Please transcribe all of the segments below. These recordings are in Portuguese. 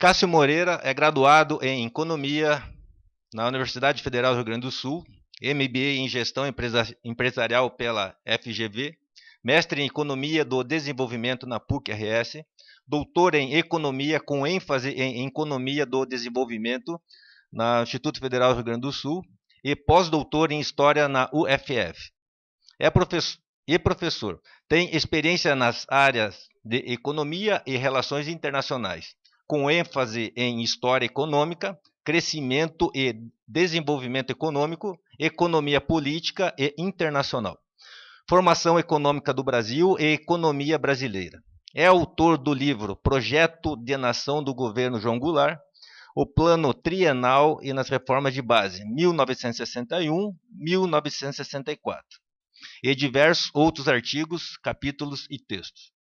Cássio Moreira é graduado em Economia na Universidade Federal do Rio Grande do Sul, MBA em Gestão Empresarial pela FGV, mestre em Economia do Desenvolvimento na PUC-RS, doutor em Economia com ênfase em Economia do Desenvolvimento no Instituto Federal do Rio Grande do Sul e pós-doutor em História na UFF. É professor. Tem experiência nas áreas de Economia e Relações Internacionais, com ênfase em História Econômica, Crescimento e Desenvolvimento Econômico, Economia Política e Internacional, Formação Econômica do Brasil e Economia Brasileira. É autor do livro Projeto de Nação do Governo João Goulart, o Plano Trienal e nas Reformas de Base, 1961-1964, e diversos outros artigos, capítulos e textos.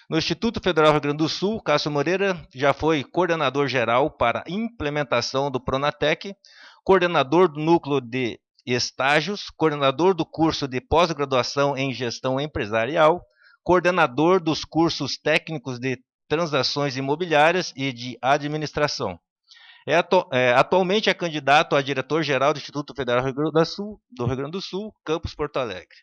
No Instituto Federal do Rio Grande do Sul, Cássio Moreira já foi coordenador geral para a implementação do Pronatec, coordenador do núcleo de estágios, coordenador do curso de pós-graduação em gestão empresarial, coordenador dos cursos técnicos de transações imobiliárias e de administração. Atualmente é candidato a diretor-geral do Instituto Federal do Rio Grande do Sul, Campus Porto Alegre.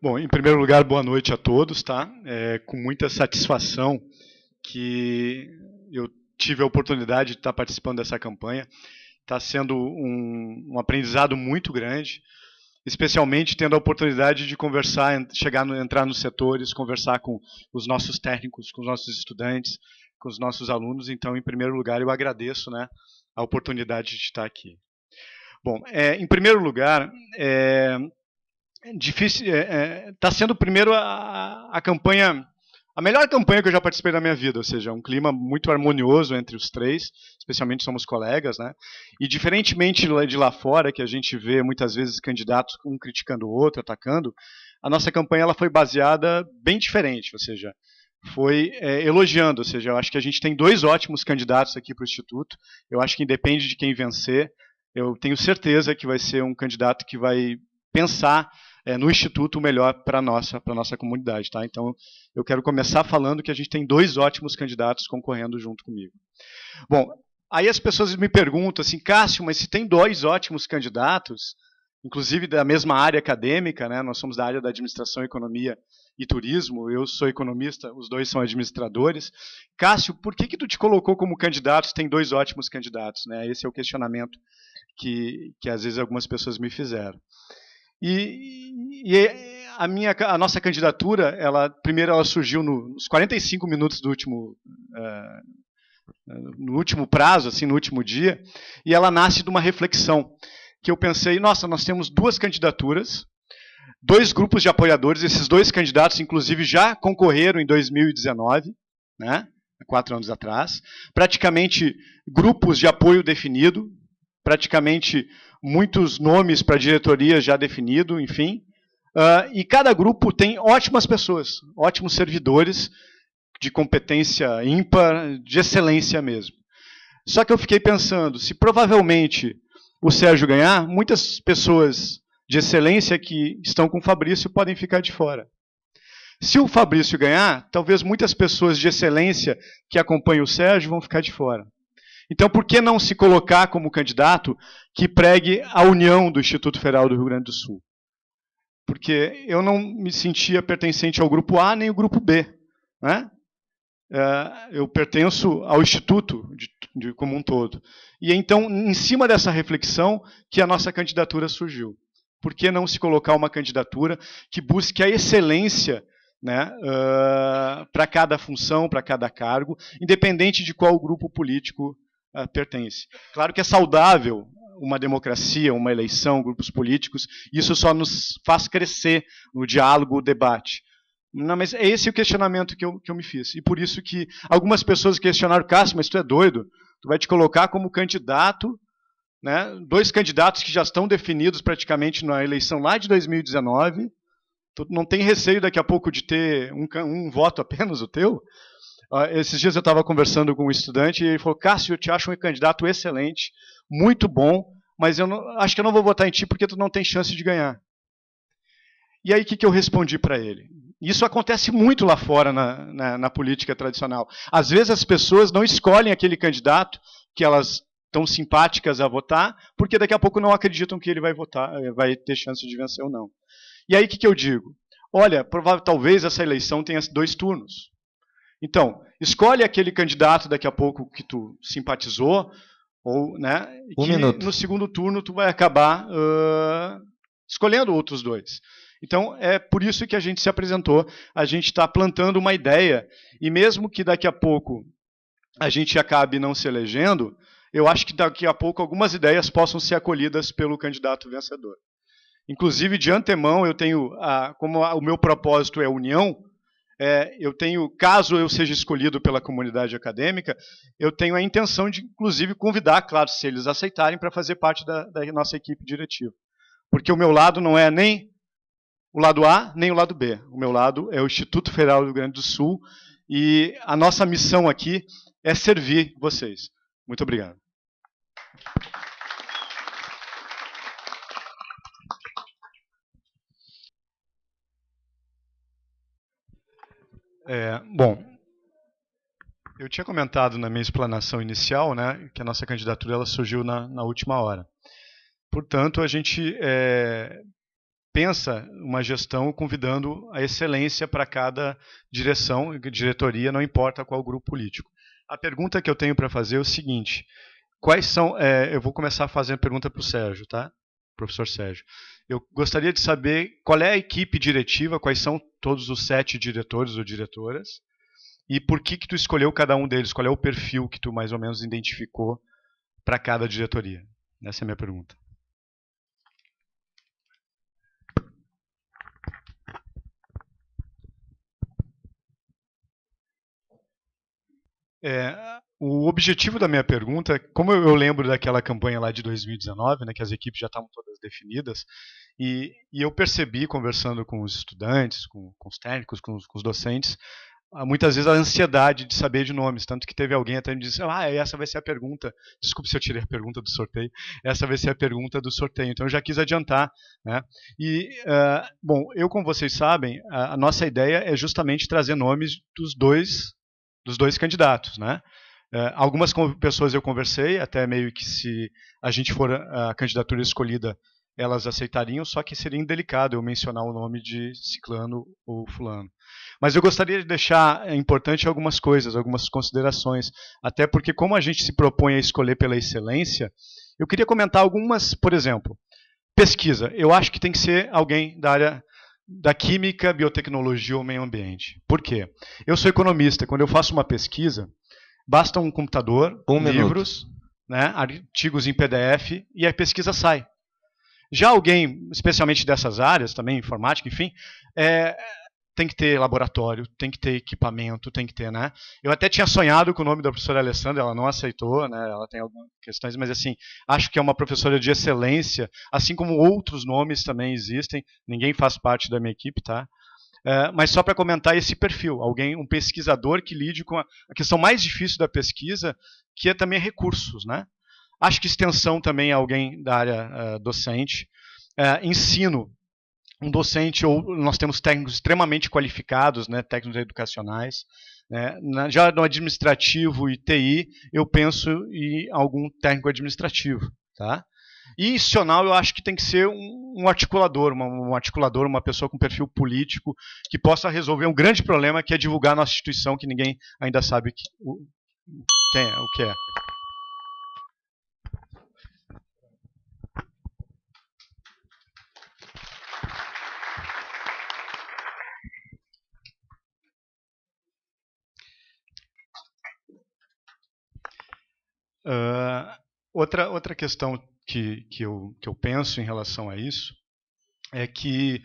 Bom, em primeiro lugar, boa noite a todos, tá? Com muita satisfação que eu tive a oportunidade de estar participando dessa campanha. Está sendo um aprendizado muito grande, especialmente tendo a oportunidade de conversar, entrar nos setores, conversar com os nossos técnicos, com os nossos estudantes, com os nossos alunos. Então, em primeiro lugar, eu agradeço, né, a oportunidade de estar aqui. Bom, em primeiro lugar, está sendo primeiro a campanha, a melhor campanha que eu já participei da minha vida, ou seja, um clima muito harmonioso entre os três, especialmente somos colegas, né? E diferentemente de lá fora, que a gente vê muitas vezes candidatos um criticando o outro, atacando, a nossa campanha ela foi baseada bem diferente, ou seja, foi elogiando, ou seja, eu acho que a gente tem dois ótimos candidatos aqui para o Instituto, eu acho que independe de quem vencer, eu tenho certeza que vai ser um candidato que vai pensar no Instituto o melhor para a nossa comunidade. Tá? Então, eu quero começar falando que a gente tem dois ótimos candidatos concorrendo junto comigo. Bom, aí as pessoas me perguntam assim, Cássio, mas se tem dois ótimos candidatos, inclusive da mesma área acadêmica, né? Nós somos da área da administração, economia e turismo, eu sou economista, os dois são administradores. Cássio, por que tu te colocou como candidato se tem dois ótimos candidatos? Né? Esse é o questionamento que às vezes algumas pessoas me fizeram. E a nossa candidatura, primeiro ela surgiu nos 45 minutos do no último prazo, assim, no último dia, e ela nasce de uma reflexão, que eu pensei, nossa, nós temos duas candidaturas, dois grupos de apoiadores, esses dois candidatos, inclusive, já concorreram em 2019, né, 4 anos atrás, praticamente grupos de apoio definido, praticamente muitos nomes para diretoria já definido, enfim. E cada grupo tem ótimas pessoas, ótimos servidores de competência ímpar, de excelência mesmo. Só que eu fiquei pensando, se provavelmente o Sérgio ganhar, muitas pessoas de excelência que estão com o Fabrício podem ficar de fora. Se o Fabrício ganhar, talvez muitas pessoas de excelência que acompanham o Sérgio vão ficar de fora. Então, por que não se colocar como candidato que pregue a união do Instituto Federal do Rio Grande do Sul? Porque eu não me sentia pertencente ao grupo A nem ao grupo B. Né? Eu pertenço ao Instituto como um todo. E então, em cima dessa reflexão, que a nossa candidatura surgiu. Por que não se colocar uma candidatura que busque a excelência, né, para cada função, para cada cargo, independente de qual grupo político pertence. Claro que é saudável uma democracia, uma eleição, grupos políticos, isso só nos faz crescer no diálogo, o debate. Não, mas é esse o questionamento que eu me fiz. E por isso que algumas pessoas questionaram, Cássio, mas tu é doido? Tu vai te colocar como candidato, né, dois candidatos que já estão definidos praticamente na eleição lá de 2019, tu não tem receio daqui a pouco de ter um voto apenas o teu? Esses dias eu estava conversando com um estudante e ele falou, Cássio, eu te acho um candidato excelente, muito bom, mas eu não, acho que eu não vou votar em ti porque tu não tem chance de ganhar. E aí o que eu respondi para ele? Isso acontece muito lá fora na política tradicional. Às vezes as pessoas não escolhem aquele candidato que elas estão simpáticas a votar, porque daqui a pouco não acreditam que ele vai votar, vai ter chance de vencer ou não. E aí o que eu digo? Olha, talvez essa eleição tenha 2 turnos. Então, escolhe aquele candidato daqui a pouco que tu simpatizou, ou, né, que no segundo turno tu vai acabar escolhendo outros 2. Então, é por isso que a gente se apresentou. A gente está plantando uma ideia, e mesmo que daqui a pouco a gente acabe não se elegendo, eu acho que daqui a pouco algumas ideias possam ser acolhidas pelo candidato vencedor. Inclusive, de antemão, eu tenho, como o meu propósito é união, eu tenho, caso eu seja escolhido pela comunidade acadêmica, eu tenho a intenção de, inclusive, convidar, claro, se eles aceitarem, para fazer parte da nossa equipe diretiva. Porque o meu lado não é nem o lado A, nem o lado B. O meu lado é o Instituto Federal do Rio Grande do Sul, e a nossa missão aqui é servir vocês. Muito obrigado. Bom, eu tinha comentado na minha explanação inicial, né, que a nossa candidatura ela surgiu na última hora. Portanto, a gente pensa uma gestão convidando a excelência para cada direção, diretoria, não importa qual grupo político. A pergunta que eu tenho para fazer é o seguinte: quais são? Eu vou começar fazendo a pergunta para o Sérgio, tá? Professor Sérgio. Eu gostaria de saber qual é a equipe diretiva, quais são todos os 7 diretores ou diretoras, e por que tu escolheu cada um deles, qual é o perfil que tu mais ou menos identificou para cada diretoria. Essa é a minha pergunta. O objetivo da minha pergunta, como eu lembro daquela campanha lá de 2019, né, que as equipes já estavam todas definidas, e eu percebi, conversando com os estudantes, com os técnicos, com os docentes, muitas vezes a ansiedade de saber de nomes, tanto que teve alguém até me disse, essa vai ser a pergunta, desculpe se eu tirei a pergunta do sorteio, essa vai ser a pergunta do sorteio, então eu já quis adiantar, né? E, bom, como vocês sabem, a nossa ideia é justamente trazer nomes dos dois candidatos, né? Algumas pessoas eu conversei, até meio que se a gente for a candidatura escolhida, elas aceitariam, só que seria indelicado eu mencionar o nome de ciclano ou fulano. Mas eu gostaria de deixar importante algumas coisas, algumas considerações, até porque como a gente se propõe a escolher pela excelência, eu queria comentar algumas, por exemplo, pesquisa. Eu acho que tem que ser alguém da área da química, biotecnologia ou meio ambiente. Por quê? Eu sou economista, quando eu faço uma pesquisa, basta um computador, livros, né, artigos em PDF e a pesquisa sai. Já alguém, especialmente dessas áreas, também informática, enfim, tem que ter laboratório, tem que ter equipamento, tem que ter, né? Eu até tinha sonhado com o nome da professora Alessandra, ela não aceitou, né? Ela tem algumas questões, mas assim, acho que é uma professora de excelência, assim como outros nomes também existem, ninguém faz parte da minha equipe, tá? Mas só para comentar esse perfil, um pesquisador que lide com a questão mais difícil da pesquisa, que é também recursos, né? Acho que extensão também é alguém da área docente. Ensino, um docente, ou nós temos técnicos extremamente qualificados, né, técnicos educacionais. Né? Já no administrativo e TI, eu penso em algum técnico administrativo. Tá? E institucional, eu acho que tem que ser um articulador, uma pessoa com perfil político, que possa resolver um grande problema, que é divulgar a nossa instituição, que ninguém ainda sabe o que é. Outra questão que eu penso em relação a isso é que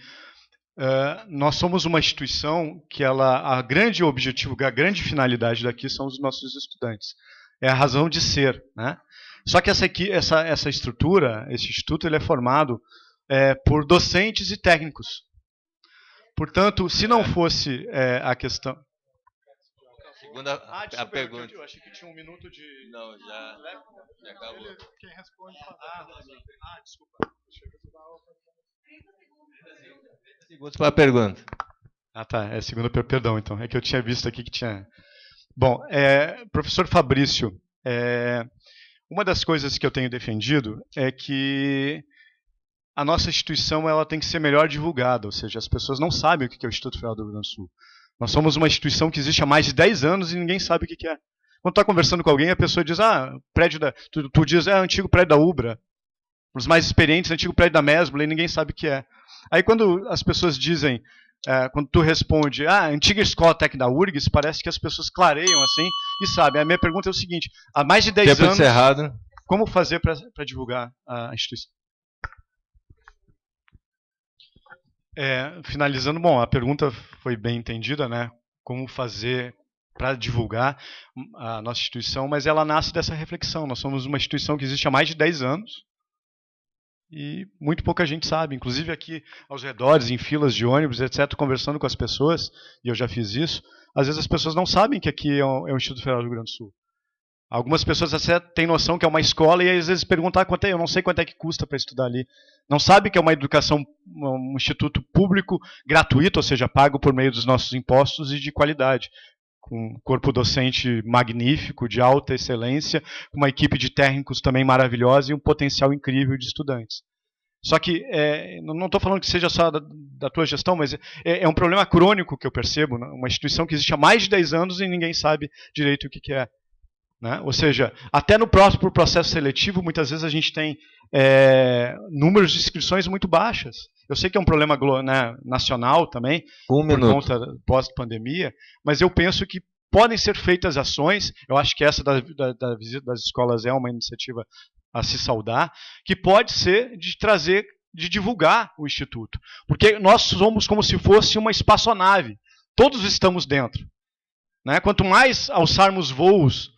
nós somos uma instituição que a grande objetivo, a grande finalidade daqui são os nossos estudantes. É a razão de ser, né? Só que essa estrutura, esse instituto, ele é formado por docentes e técnicos. Portanto, se não fosse a questão... A pergunta. Eu achei que tinha 1 minuto de... Não, já acabou. Quem responde... desculpa. Deixa eu ajudar a outra. 30 segundos para a pergunta. Tá. É segunda, perdão, então. É que eu tinha visto aqui que tinha... Bom, professor Fabrício, uma das coisas que eu tenho defendido é que a nossa instituição ela tem que ser melhor divulgada, ou seja, as pessoas não sabem o que é o Instituto Federal do Rio Grande do Sul. Nós somos uma instituição que existe há mais de 10 anos e ninguém sabe o que é. Quando está conversando com alguém, a pessoa diz, prédio da... Tu diz, antigo prédio da Ubra. Os mais experientes, antigo prédio da Mesbla, e ninguém sabe o que é. Aí quando as pessoas dizem, quando tu responde, antiga escola técnica da URGS, parece que as pessoas clareiam assim e sabem. A minha pergunta é o seguinte, há mais de 10 anos, encerrado. Como fazer para divulgar a instituição? Finalizando, bom, a pergunta foi bem entendida, né? Como fazer para divulgar a nossa instituição, mas ela nasce dessa reflexão. Nós somos uma instituição que existe há mais de 10 anos e muito pouca gente sabe, inclusive aqui aos redores, em filas de ônibus, etc., conversando com as pessoas, e eu já fiz isso, às vezes as pessoas não sabem que aqui é um Instituto Federal do Rio Grande do Sul. Algumas pessoas até têm noção que é uma escola e às vezes perguntam quanto é, eu não sei quanto é que custa para estudar ali. Não sabe que é uma educação, um instituto público, gratuito, ou seja, pago por meio dos nossos impostos e de qualidade. Com um corpo docente magnífico, de alta excelência, com uma equipe de técnicos também maravilhosa e um potencial incrível de estudantes. Só que, não estou falando que seja só da tua gestão, mas é um problema crônico que eu percebo, né? Uma instituição que existe há mais de 10 anos e ninguém sabe direito o que é. Né? Ou seja, até no próprio processo seletivo, muitas vezes a gente tem números de inscrições muito baixas. Eu sei que é um problema nacional também, por conta pós-pandemia, mas eu penso que podem ser feitas ações, eu acho que essa da visita das escolas é uma iniciativa a se saudar, que pode ser de divulgar o Instituto. Porque nós somos como se fosse uma espaçonave, todos estamos dentro. Né? Quanto mais alçarmos voos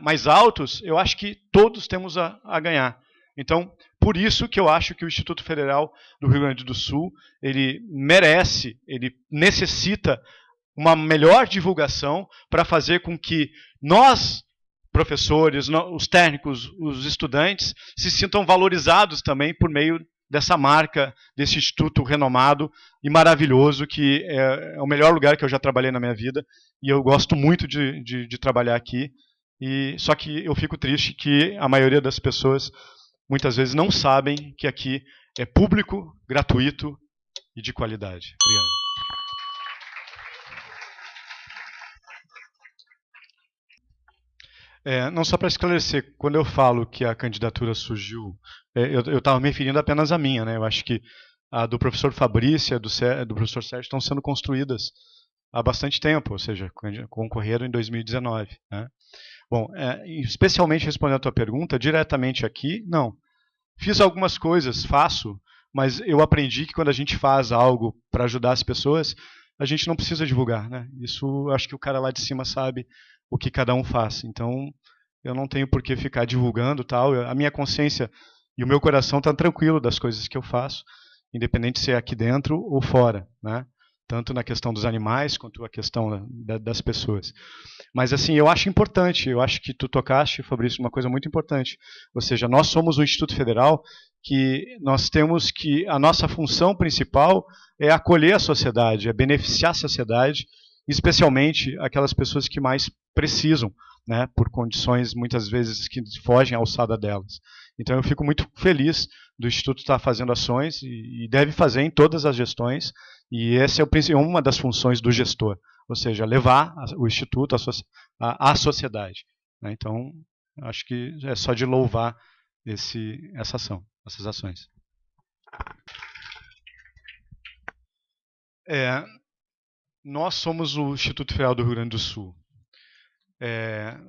mais altos, eu acho que todos temos a ganhar. Então, por isso que eu acho que o Instituto Federal do Rio Grande do Sul, ele merece, ele necessita uma melhor divulgação para fazer com que nós, professores, os técnicos, os estudantes, se sintam valorizados também por meio dessa marca, desse instituto renomado e maravilhoso, que é o melhor lugar que eu já trabalhei na minha vida, e eu gosto muito de trabalhar aqui. Só que eu fico triste que a maioria das pessoas muitas vezes não sabem que aqui é público, gratuito e de qualidade. Obrigado. Não, só para esclarecer, quando eu falo que a candidatura surgiu, eu estava me referindo apenas à minha, né? Eu acho que a do professor Fabrício e a do professor Sérgio estão sendo construídas há bastante tempo, ou seja, concorreram em 2019. Né? Bom, especialmente respondendo a tua pergunta, diretamente aqui, não. Fiz algumas coisas, faço, mas eu aprendi que quando a gente faz algo para ajudar as pessoas, a gente não precisa divulgar. Né? Isso acho que o cara lá de cima sabe o que cada um faz. Então, eu não tenho por que ficar divulgando tal. A minha consciência e o meu coração estão tranquilo das coisas que eu faço, independente se é aqui dentro ou fora, né? Tanto na questão dos animais quanto a questão das pessoas. Mas assim, eu acho importante, eu acho que tu tocaste, Fabrício, uma coisa muito importante. Ou seja, nós somos um Instituto Federal que nós temos que, a nossa função principal é acolher a sociedade, é beneficiar a sociedade, especialmente aquelas pessoas que mais precisam, né, por condições muitas vezes que fogem à alçada delas. Então eu fico muito feliz do Instituto estar fazendo ações e deve fazer em todas as gestões, e essa é uma das funções do gestor, ou seja, levar o Instituto à sociedade. Né? Então, acho que é só de louvar essas ações. Nós somos o Instituto Federal do Rio Grande do Sul.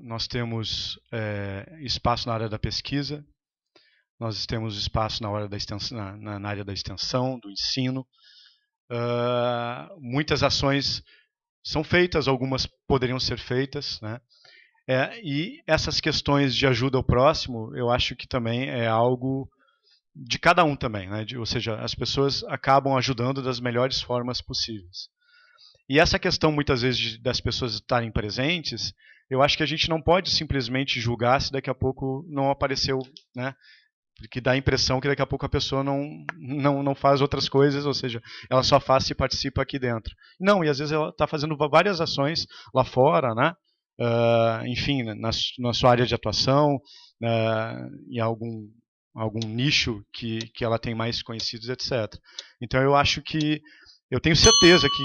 Nós temos espaço na área da pesquisa, nós temos espaço na área da extensão, na área da extensão, do ensino. Muitas ações são feitas, algumas poderiam ser feitas, né? E essas questões de ajuda ao próximo, eu acho que também é algo de cada um também, né? Ou seja, as pessoas acabam ajudando das melhores formas possíveis. E essa questão, muitas vezes, das pessoas estarem presentes, eu acho que a gente não pode simplesmente julgar se daqui a pouco não apareceu, né? Porque dá a impressão que daqui a pouco a pessoa não faz outras coisas, ou seja, ela só faz se participa aqui dentro. Não, e às vezes ela está fazendo várias ações lá fora, né? Enfim, na sua área de atuação, em algum nicho que ela tem mais conhecidos, etc. Então eu acho que, eu tenho certeza que...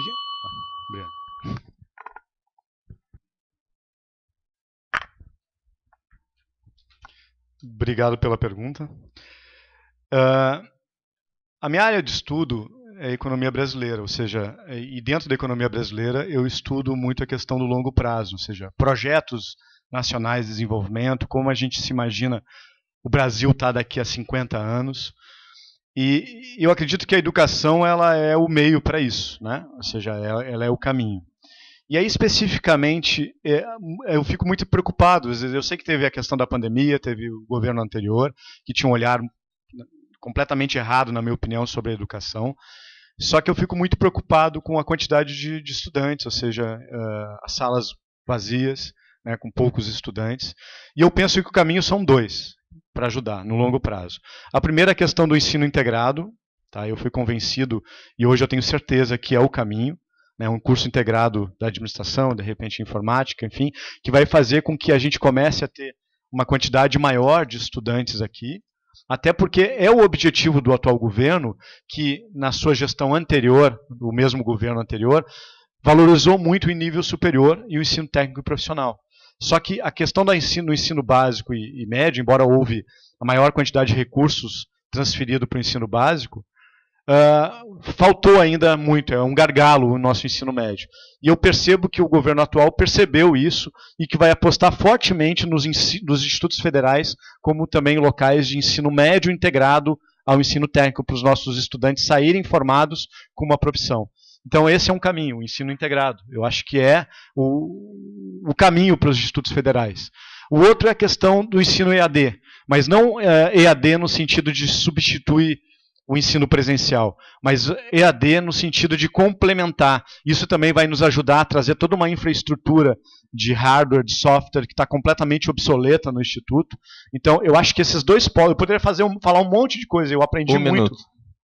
Obrigado pela pergunta. A minha área de estudo é a economia brasileira, ou seja, e dentro da economia brasileira eu estudo muito a questão do longo prazo, ou seja, projetos nacionais de desenvolvimento, como a gente se imagina o Brasil está daqui a 50 anos. E eu acredito que a educação ela é o meio para isso, né? Ou seja, ela é o caminho. E aí, especificamente, eu fico muito preocupado. Às vezes, eu sei que teve a questão da pandemia, teve o governo anterior, que tinha um olhar completamente errado, na minha opinião, sobre a educação. Só que eu fico muito preocupado com a quantidade de estudantes, ou seja, as salas vazias, né, com poucos estudantes. E eu penso que o caminho são dois para ajudar no longo prazo. A primeira é a questão do ensino integrado. Tá? Eu fui convencido e hoje eu tenho certeza que é o caminho. Né, um curso integrado da administração, de repente informática, enfim, que vai fazer com que a gente comece a ter uma quantidade maior de estudantes aqui, até porque é o objetivo do atual governo, que na sua gestão anterior, do mesmo governo anterior, valorizou muito o nível superior e o ensino técnico e profissional. Só que a questão do ensino básico e médio, embora houve a maior quantidade de recursos transferido para o ensino básico, faltou ainda muito, é um gargalo o nosso ensino médio. E eu percebo que o governo atual percebeu isso e que vai apostar fortemente nos institutos federais, como também locais de ensino médio integrado ao ensino técnico, para os nossos estudantes saírem formados com uma profissão. Então esse é um caminho, o ensino integrado. Eu acho que é o caminho para os institutos federais. O outro é a questão do ensino EAD, mas não EAD no sentido de substituir o ensino presencial, mas EAD no sentido de complementar. Isso também vai nos ajudar a trazer toda uma infraestrutura de hardware, de software, que está completamente obsoleta no Instituto. Então, eu acho que esses dois polos, eu poderia falar um monte de coisa, eu aprendi muito,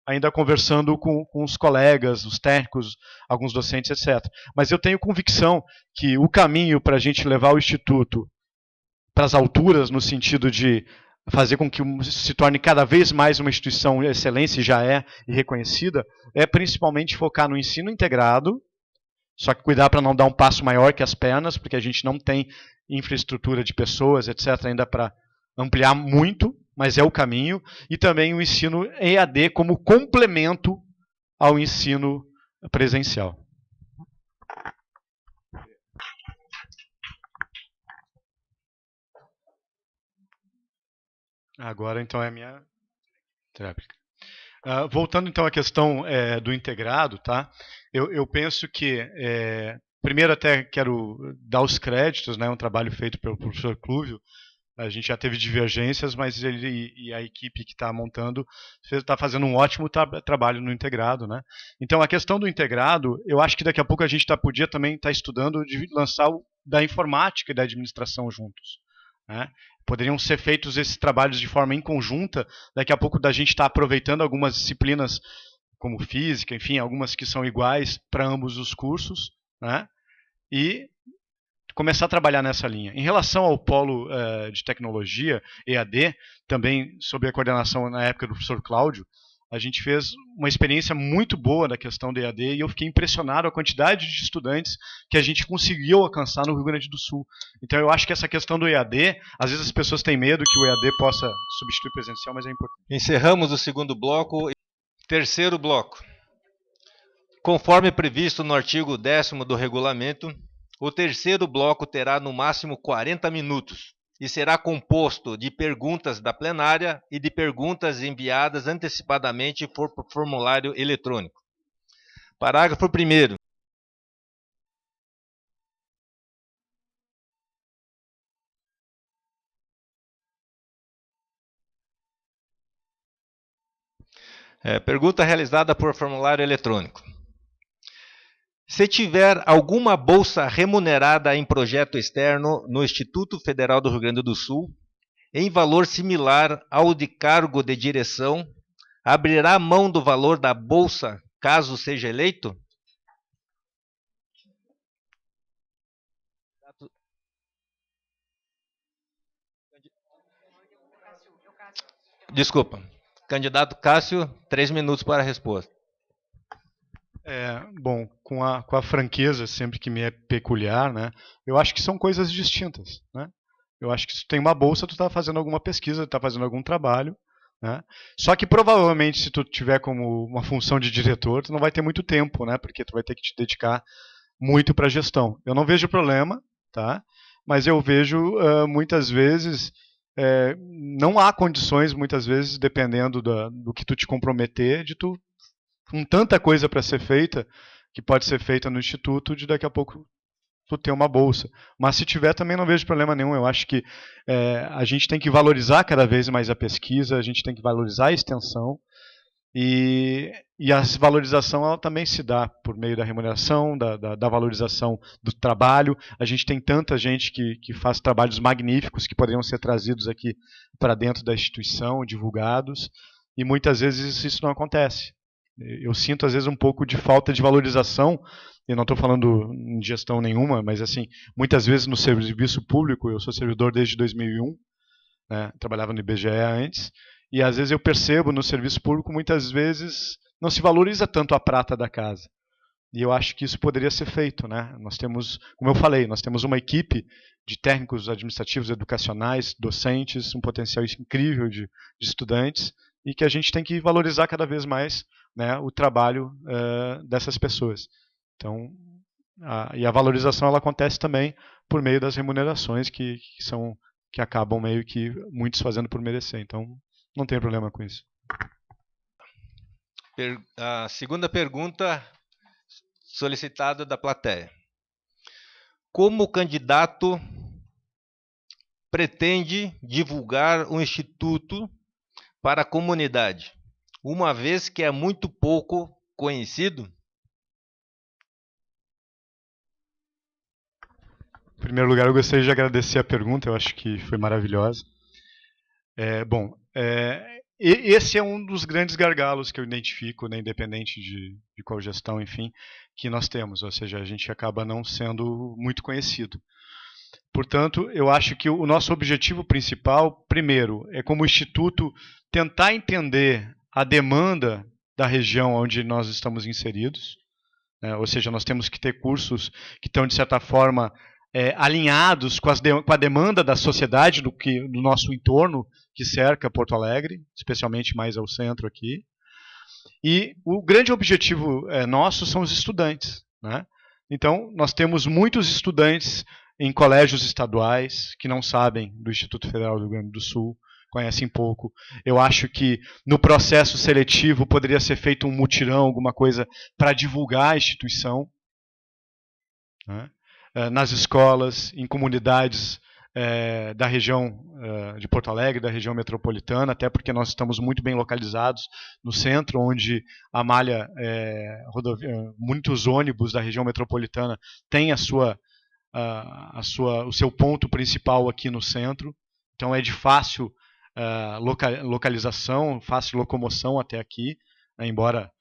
ainda conversando com os colegas, os técnicos, alguns docentes, etc. Mas eu tenho convicção que o caminho para a gente levar o Instituto para as alturas, no sentido de fazer com que se torne cada vez mais uma instituição de excelência, e já é e reconhecida, é principalmente focar no ensino integrado, só que cuidar para não dar um passo maior que as pernas, porque a gente não tem infraestrutura de pessoas, etc., ainda para ampliar muito, mas é o caminho, e também o ensino EAD como complemento ao ensino presencial. Agora, então, é a minha tréplica. Voltando, então, à questão do integrado, tá? Eu penso que, primeiro até quero dar os créditos, né, um trabalho feito pelo professor Clúvio. A gente já teve divergências, mas ele e a equipe que está montando está fazendo um ótimo trabalho no integrado, né? Então, a questão do integrado, eu acho que daqui a pouco a gente podia também estar estudando de lançar da informática e da administração juntos, né? Poderiam ser feitos esses trabalhos de forma em conjunta, daqui a pouco da gente estar aproveitando algumas disciplinas como física, enfim, algumas que são iguais para ambos os cursos, né? E começar a trabalhar nessa linha. Em relação ao polo de tecnologia, EAD, também sob a coordenação na época do professor Cláudio, a gente fez uma experiência muito boa na questão do EAD e eu fiquei impressionado com a quantidade de estudantes que a gente conseguiu alcançar no Rio Grande do Sul. Então eu acho que essa questão do EAD, às vezes as pessoas têm medo que o EAD possa substituir o presencial, mas é importante. Encerramos o segundo bloco. Terceiro bloco. Conforme previsto no artigo 10º do regulamento, o terceiro bloco terá no máximo 40 minutos e será composto de perguntas da plenária e de perguntas enviadas antecipadamente por formulário eletrônico. Parágrafo 1º. Pergunta realizada por formulário eletrônico. Se tiver alguma bolsa remunerada em projeto externo no Instituto Federal do Rio Grande do Sul, em valor similar ao de cargo de direção, abrirá mão do valor da bolsa caso seja eleito? Desculpa. Candidato Cássio, 3 minutos para a resposta. Bom, com a franqueza sempre que me é peculiar, né, eu acho que são coisas distintas. Né? Eu acho que se tu tem uma bolsa, tu está fazendo alguma pesquisa, tu está fazendo algum trabalho. Né? Só que provavelmente se tu tiver como uma função de diretor, tu não vai ter muito tempo, né, porque tu vai ter que te dedicar muito para a gestão. Eu não vejo problema, tá? Mas eu vejo muitas vezes não há condições, muitas vezes, dependendo do que tu te comprometer, de tu com tanta coisa para ser feita, que pode ser feita no Instituto, de daqui a pouco tu ter uma bolsa. Mas se tiver, também não vejo problema nenhum. Eu acho que a gente tem que valorizar cada vez mais a pesquisa, a gente tem que valorizar a extensão, e a valorização ela também se dá por meio da remuneração, da valorização do trabalho. A gente tem tanta gente que faz trabalhos magníficos que poderiam ser trazidos aqui para dentro da instituição, divulgados, e muitas vezes isso não acontece. Eu sinto, às vezes, um pouco de falta de valorização. Eu não estou falando em gestão nenhuma, mas, assim, muitas vezes no serviço público, eu sou servidor desde 2001, né, trabalhava no IBGE antes, e às vezes eu percebo no serviço público, muitas vezes, não se valoriza tanto a prata da casa. E eu acho que isso poderia ser feito. Né? Nós temos, como eu falei, nós temos uma equipe de técnicos administrativos, educacionais, docentes, um potencial incrível de estudantes, e que a gente tem que valorizar cada vez mais, né, o trabalho dessas pessoas. Então, a valorização ela acontece também por meio das remunerações que acabam meio que muitos fazendo por merecer. Então, não tem problema com isso. A segunda pergunta solicitada da plateia. Como o candidato pretende divulgar o Instituto para a comunidade, uma vez que é muito pouco conhecido? Em primeiro lugar, eu gostaria de agradecer a pergunta, eu acho que foi maravilhosa. Esse é um dos grandes gargalos que eu identifico, né, independente de qual gestão, enfim, que nós temos, ou seja, a gente acaba não sendo muito conhecido. Portanto, eu acho que o nosso objetivo principal, primeiro, é como Instituto tentar entender a demanda da região onde nós estamos inseridos, né? Ou seja, nós temos que ter cursos que estão, de certa forma, alinhados com a demanda da sociedade, do nosso entorno que cerca Porto Alegre, especialmente mais ao centro aqui. E o grande objetivo nosso são os estudantes. Né? Então, nós temos muitos estudantes em colégios estaduais que não sabem do Instituto Federal do Rio Grande do Sul, conhecem pouco. Eu acho que no processo seletivo poderia ser feito um mutirão, alguma coisa para divulgar a instituição, né? Nas escolas, em comunidades da região de Porto Alegre, da região metropolitana, até porque nós estamos muito bem localizados no centro, onde a malha muitos ônibus da região metropolitana têm o seu ponto principal aqui no centro, então é de fácil localização, fácil locomoção até aqui, né, embora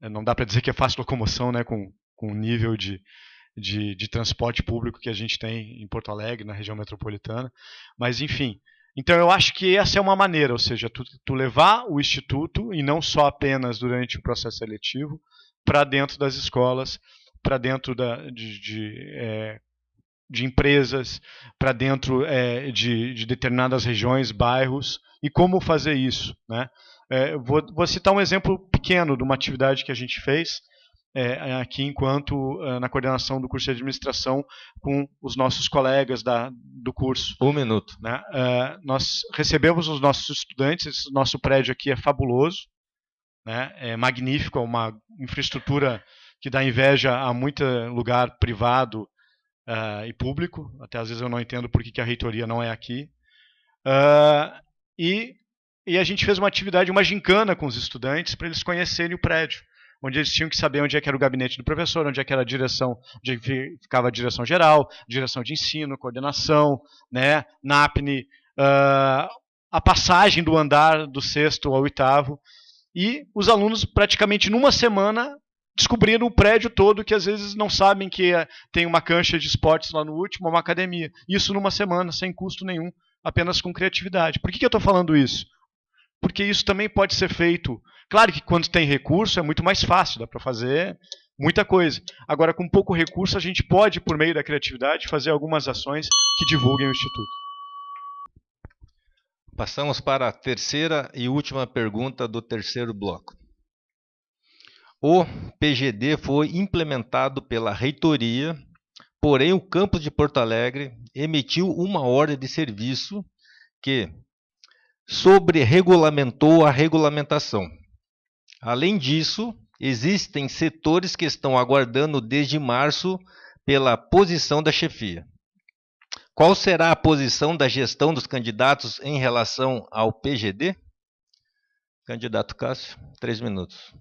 não dá para dizer que é fácil locomoção, né, com o nível de transporte público que a gente tem em Porto Alegre, na região metropolitana, mas enfim. Então eu acho que essa é uma maneira, ou seja, tu levar o Instituto, e não só apenas durante o processo seletivo, para dentro das escolas, para dentro de empresas, para dentro de determinadas regiões, bairros, e como fazer isso. Né? Vou citar um exemplo pequeno de uma atividade que a gente fez, aqui na coordenação do curso de administração com os nossos colegas do curso. 1 minuto. Né? Nós recebemos os nossos estudantes, esse nosso prédio aqui é fabuloso, né? É magnífico, é uma infraestrutura que dá inveja a muito lugar privado e público, até às vezes eu não entendo por que a reitoria não é aqui. E a gente fez uma atividade, uma gincana com os estudantes para eles conhecerem o prédio. onde eles tinham que saber onde é que era o gabinete do professor, onde é que era a direção, onde ficava a direção geral, direção de ensino, coordenação, né, NAPNE, a passagem do andar do 6º ao 8º, e os alunos praticamente numa semana descobriram o prédio todo, que às vezes não sabem que tem uma cancha de esportes lá no último, uma academia. Isso numa semana, sem custo nenhum, apenas com criatividade. Por que eu estou falando isso? Porque isso também pode ser feito. Claro que quando tem recurso é muito mais fácil, dá para fazer muita coisa. Agora, com pouco recurso, a gente pode, por meio da criatividade, fazer algumas ações que divulguem o Instituto. Passamos para a terceira e última pergunta do terceiro bloco. O PGD foi implementado pela reitoria, porém o campus de Porto Alegre emitiu uma ordem de serviço que sobre-regulamentou a regulamentação. Além disso, existem setores que estão aguardando desde março pela posição da chefia. Qual será a posição da gestão dos candidatos em relação ao PGD? Candidato Cássio, 3 minutos.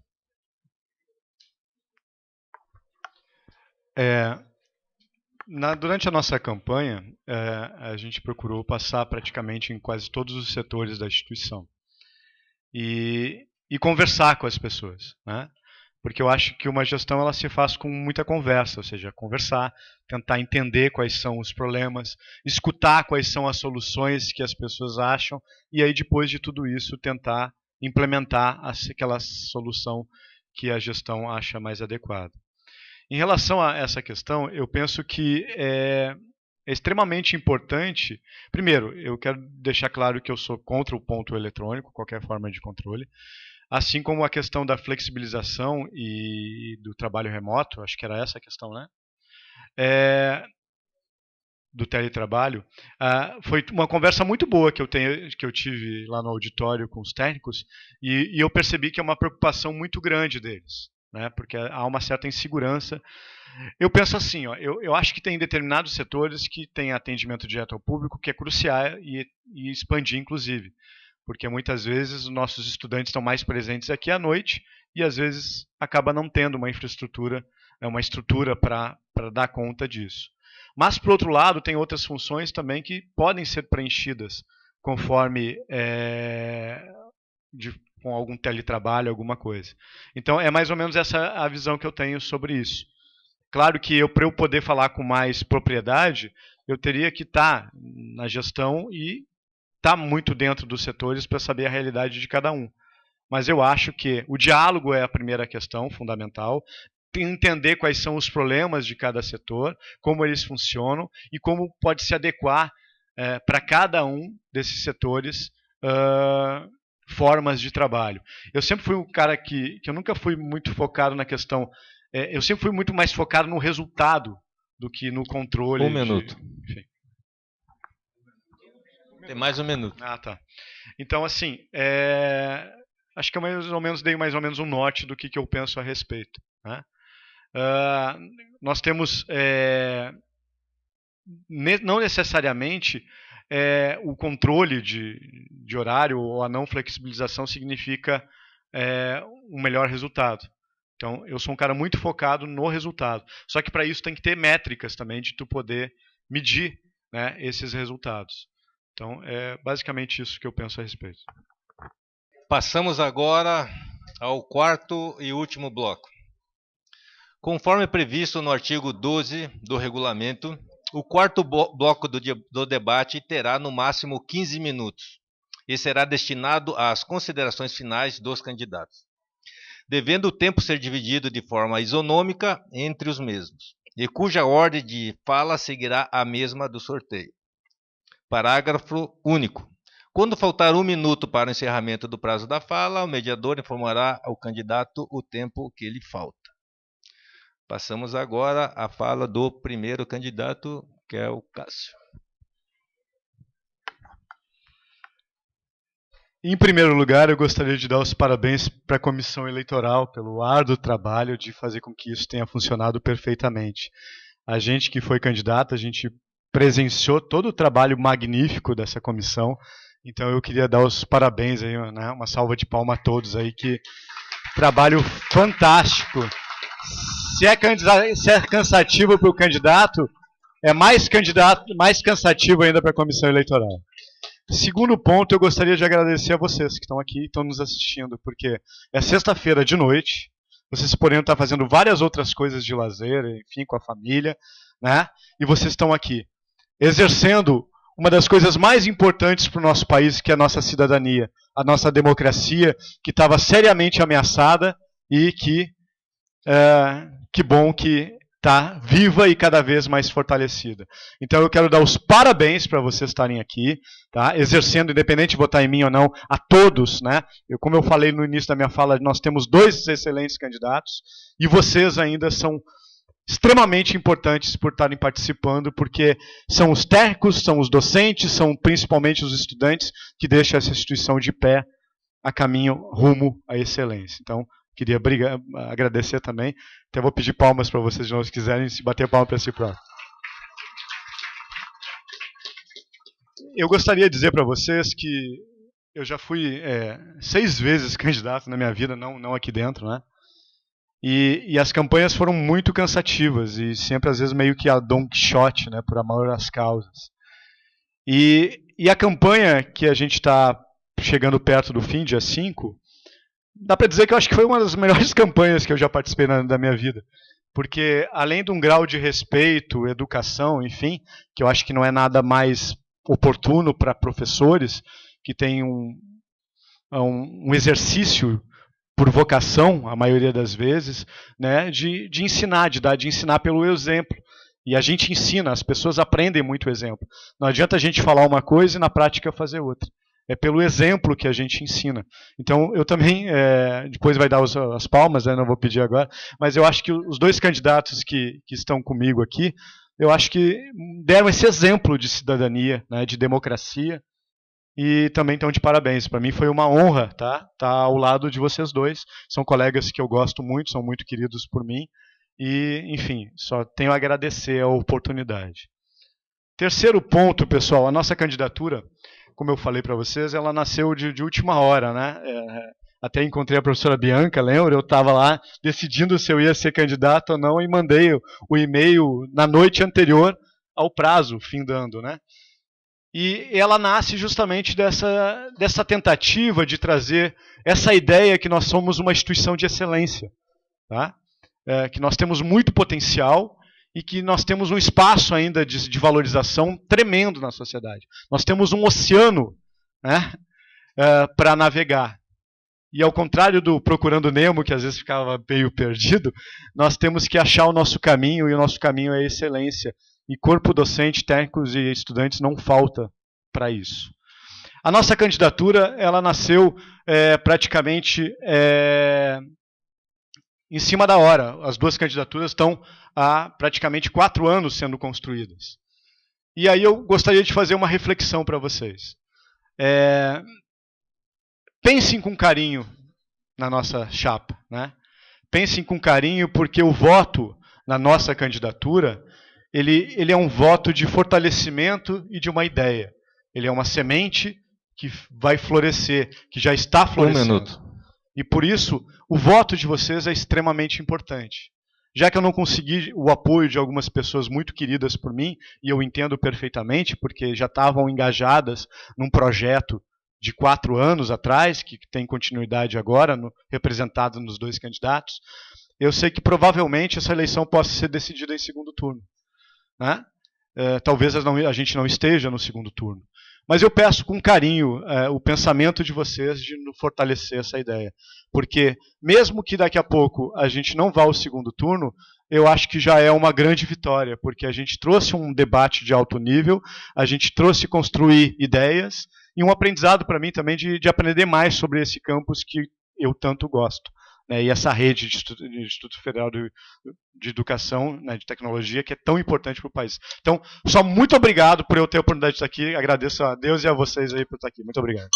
Durante a nossa campanha, a gente procurou passar praticamente em quase todos os setores da instituição e conversar com as pessoas, né? Porque eu acho que uma gestão ela se faz com muita conversa, ou seja, conversar, tentar entender quais são os problemas, escutar quais são as soluções que as pessoas acham e aí depois de tudo isso tentar implementar aquela solução que a gestão acha mais adequada. Em relação a essa questão, eu penso que é extremamente importante. Primeiro, eu quero deixar claro que eu sou contra o ponto eletrônico, qualquer forma de controle, assim como a questão da flexibilização e do trabalho remoto, acho que era essa a questão, né? Do teletrabalho. Foi uma conversa muito boa que eu tive lá no auditório com os técnicos e eu percebi que é uma preocupação muito grande deles. Né, porque há uma certa insegurança. Eu penso assim, eu acho que tem determinados setores que têm atendimento direto ao público que é crucial e expandir, inclusive. Porque muitas vezes os nossos estudantes estão mais presentes aqui à noite e às vezes acaba não tendo uma infraestrutura, uma estrutura para dar conta disso. Mas, por outro lado, tem outras funções também que podem ser preenchidas conforme com algum teletrabalho, alguma coisa. Então, é mais ou menos essa a visão que eu tenho sobre isso. Claro que para eu poder falar com mais propriedade, eu teria que estar na gestão e estar muito dentro dos setores para saber a realidade de cada um. Mas eu acho que o diálogo é a primeira questão fundamental, entender quais são os problemas de cada setor, como eles funcionam e como pode se adequar para cada um desses setores formas de trabalho. Eu sempre fui um cara que eu nunca fui muito focado na questão, eu sempre fui muito mais focado no resultado do que no controle. Um minuto. Enfim. Tem mais um minuto. Tá. Então, assim, acho que eu dei mais ou menos um norte do que eu penso a respeito. Né? Nós temos, não necessariamente, o controle de horário ou a não flexibilização significa um melhor resultado. Então, eu sou um cara muito focado no resultado. Só que para isso tem que ter métricas também de tu poder medir, né, esses resultados. Então, é basicamente isso que eu penso a respeito. Passamos agora ao quarto e último bloco. Conforme previsto no artigo 12 do regulamento, o quarto bloco do debate terá no máximo 15 minutos e será destinado às considerações finais dos candidatos, devendo o tempo ser dividido de forma isonômica entre os mesmos, e cuja ordem de fala seguirá a mesma do sorteio. Parágrafo único. Quando faltar 1 minuto para o encerramento do prazo da fala, o mediador informará ao candidato o tempo que lhe falta. Passamos agora à fala do primeiro candidato, que é o Cássio. Em primeiro lugar, eu gostaria de dar os parabéns para a Comissão Eleitoral pelo árduo trabalho de fazer com que isso tenha funcionado perfeitamente. A gente que foi candidato, a gente presenciou todo o trabalho magnífico dessa comissão, então eu queria dar os parabéns, aí, né, uma salva de palmas a todos aí que Trabalho fantástico. Se é cansativo para o candidato, é mais cansativo ainda para a comissão eleitoral. Segundo ponto, eu gostaria de agradecer a vocês que estão aqui e estão nos assistindo, porque é sexta-feira de noite, vocês poderiam estar fazendo várias outras coisas de lazer, enfim, com a família, né? E vocês estão aqui, exercendo uma das coisas mais importantes para o nosso país, que é a nossa cidadania, a nossa democracia, que estava seriamente ameaçada e que bom que está viva e cada vez mais fortalecida. Então eu quero dar os parabéns para vocês estarem aqui, tá? Exercendo, independente de votar em mim ou não, a todos, né? Como eu falei no início da minha fala, nós temos 2 excelentes candidatos e vocês ainda são extremamente importantes por estarem participando, porque são os técnicos, são os docentes, são principalmente os estudantes que deixam essa instituição de pé a caminho rumo à excelência. Então, queria agradecer também. Até vou pedir palmas para vocês de novo, se quiserem, se bater palma para si próprio. Eu gostaria de dizer para vocês que eu já fui 6 vezes candidato na minha vida, não aqui dentro, né? E as campanhas foram muito cansativas e sempre, às vezes, meio que a Don Quixote, né, por amor às causas. E a campanha que a gente está chegando perto do fim, dia 5, dá para dizer que eu acho que foi uma das melhores campanhas que eu já participei da minha vida. Porque, além de um grau de respeito, educação, enfim, que eu acho que não é nada mais oportuno para professores, que têm um exercício por vocação, a maioria das vezes, né, de ensinar, de ensinar pelo exemplo. E a gente ensina, as pessoas aprendem muito o exemplo. Não adianta a gente falar uma coisa e na prática fazer outra. É pelo exemplo que a gente ensina. Então, eu também, depois vai dar as palmas, né, não vou pedir agora, mas eu acho que os 2 candidatos que estão comigo aqui, eu acho que deram esse exemplo de cidadania, né, de democracia, e também estão de parabéns. Para mim foi uma honra tá ao lado de vocês 2. São colegas que eu gosto muito, são muito queridos por mim. E, enfim, só tenho a agradecer a oportunidade. Terceiro ponto, pessoal, a nossa candidatura, como eu falei para vocês, ela nasceu de última hora, né? Até encontrei a professora Bianca, lembra? Eu estava lá decidindo se eu ia ser candidato ou não e mandei o e-mail na noite anterior ao prazo, findando, né? E ela nasce justamente dessa tentativa de trazer essa ideia que nós somos uma instituição de excelência, tá? Que nós temos muito potencial e que nós temos um espaço ainda de valorização tremendo na sociedade. Nós temos um oceano, né, para navegar. E ao contrário do Procurando Nemo, que às vezes ficava meio perdido, nós temos que achar o nosso caminho, e o nosso caminho é a excelência. E corpo docente, técnicos e estudantes não falta para isso. A nossa candidatura, ela nasceu praticamente em cima da hora. As 2 candidaturas estão há praticamente 4 anos sendo construídas. E aí eu gostaria de fazer uma reflexão para vocês. Pensem com carinho na nossa chapa, né? Pensem com carinho, porque o voto na nossa candidatura, ele é um voto de fortalecimento e de uma ideia. Ele é uma semente que vai florescer, que já está florescendo. 1 minuto. E por isso, o voto de vocês é extremamente importante. Já que eu não consegui o apoio de algumas pessoas muito queridas por mim, e eu entendo perfeitamente, porque já estavam engajadas num projeto de 4 anos atrás, que tem continuidade agora, representado nos 2 candidatos, eu sei que provavelmente essa eleição possa ser decidida em segundo turno, né? Talvez a gente não esteja no segundo turno. Mas eu peço com carinho o pensamento de vocês de fortalecer essa ideia. Porque mesmo que daqui a pouco a gente não vá ao segundo turno, eu acho que já é uma grande vitória, porque a gente trouxe um debate de alto nível, a gente trouxe construir ideias, e um aprendizado para mim também de aprender mais sobre esse campus que eu tanto gosto. Né, e essa rede de Instituto Federal de Educação, né, de Tecnologia, que é tão importante para o país. Então, só muito obrigado por eu ter a oportunidade de estar aqui. Agradeço a Deus e a vocês aí por estar aqui. Muito obrigado.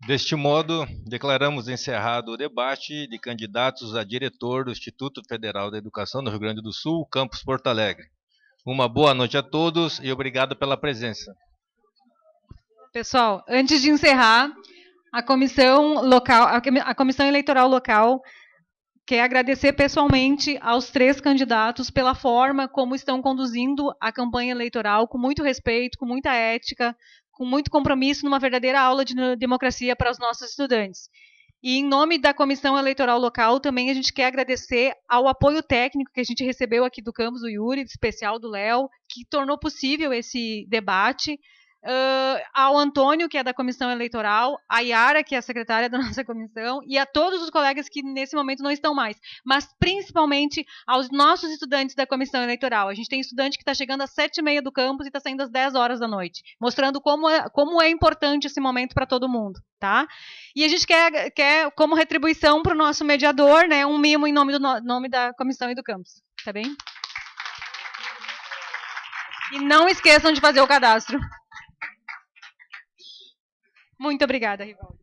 Deste modo, declaramos encerrado o debate de candidatos a diretor do Instituto Federal da Educação do Rio Grande do Sul, campus Porto Alegre. Uma boa noite a todos e obrigado pela presença. Pessoal, antes de encerrar, a comissão eleitoral local quer agradecer pessoalmente aos 3 candidatos pela forma como estão conduzindo a campanha eleitoral, com muito respeito, com muita ética, com muito compromisso, numa verdadeira aula de democracia para os nossos estudantes. E em nome da comissão eleitoral local, também a gente quer agradecer ao apoio técnico que a gente recebeu aqui do campus do Yuri, especial do Léo, que tornou possível esse debate. Ao Antônio, que é da comissão eleitoral, a Yara, que é a secretária da nossa comissão, e a todos os colegas que nesse momento não estão mais, mas principalmente aos nossos estudantes da comissão eleitoral. A gente tem estudante que está chegando às 7h30 do campus e está saindo às 10 horas da noite, mostrando como é importante esse momento para todo mundo, tá? E a gente quer como retribuição para o nosso mediador, né, um mimo em nome da comissão e do campus, tá bem? E não esqueçam de fazer o cadastro. Muito obrigada, Rivaldo.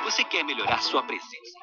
Você quer melhorar sua presença?